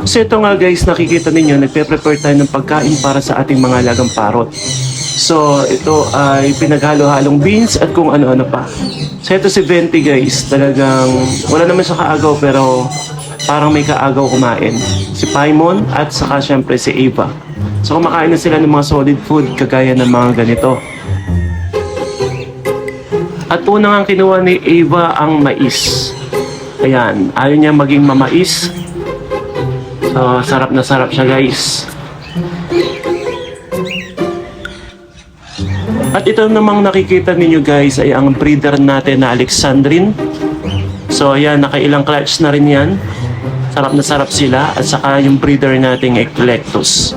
So ito nga guys, nakikita ninyo, nagpe-prepare tayo ng pagkain para sa ating mga alagang parot. So ito ay pinaghalo-halong beans at kung ano-ano pa. So ito si Venti guys, talagang wala naman siya kaagaw pero parang may kaagaw kumain. Si Paimon at saka syempre si Ava. So kumakain na sila ng mga solid food kagaya ng mga ganito. At unang ang kinuha ni Ava ang mais. Ayan, ayaw niya maging mamais. So, sarap na sarap siya guys. At ito namang nakikita ninyo guys ay ang breeder natin na Alexandrine. So, ayan, nakailang clutch na rin yan. Sarap na sarap sila. At saka yung breeder nating Eclectus.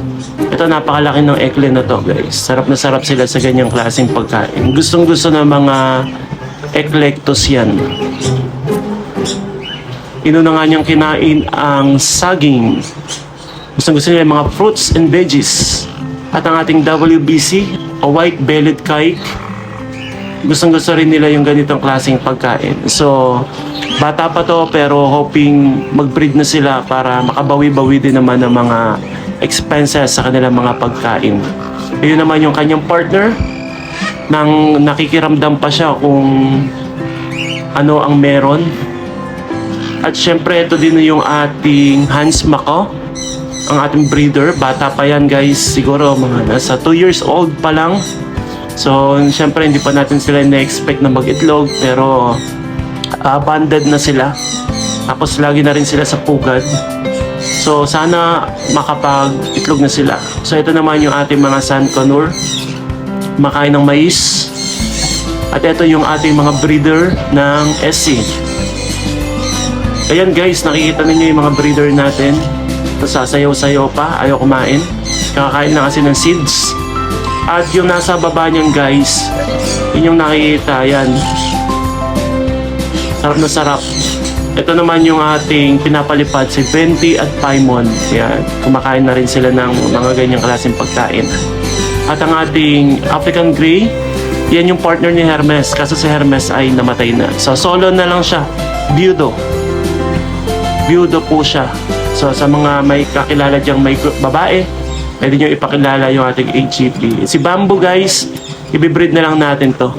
Ito, napakalaki ng Ecle na to guys. Sarap na sarap sila sa ganyang klaseng pagkain. Gustong gusto ng mga Eclectus yan. Inuna nga niyang kinain ang saging. Gusto nila yung mga fruits and veggies. At ang ating WBC, o white-bellied kite. Gusto rin nila yung ganitong klaseng pagkain. So, bata pa to pero hoping mag-breed na sila para makabawi-bawi din naman ng mga expenses sa kanilang mga pagkain. Ayun naman yung kanyang partner nang nakikiramdam pa siya kung ano ang meron. At syempre, ito din yung ating Hans Mako, ang ating breeder. Bata pa yan guys, siguro mga nasa 2 years old pa lang. So, syempre, hindi pa natin sila na-expect na mag-itlog, pero abandoned na sila. Tapos, lagi na rin sila sa pugad. So, sana makapag-itlog na sila. So, ito naman yung ating mga San Conur, makain ng mais. At ito yung ating mga breeder ng SC. Ayan guys, nakikita ninyo yung mga breeder natin. Sasayaw-sayaw pa, ayaw kumain. Kakakain na kasi ng seeds. At yung nasa baba niyan guys, yun yung nakikita, yan. Sarap na sarap. Ito naman yung ating pinapalipad, si Venti at Paimon. Yan, kumakain na rin sila ng mga ganyang klaseng pagkain. At ang ating African Grey, yan yung partner ni Hermes. Kaso si Hermes ay namatay na. So solo na lang siya, Viudo po siya. So sa mga may kakilala diyang may babae, pwede nyo ipakilala yung ating HGP. Si Bamboo guys, ibibreed na lang natin to.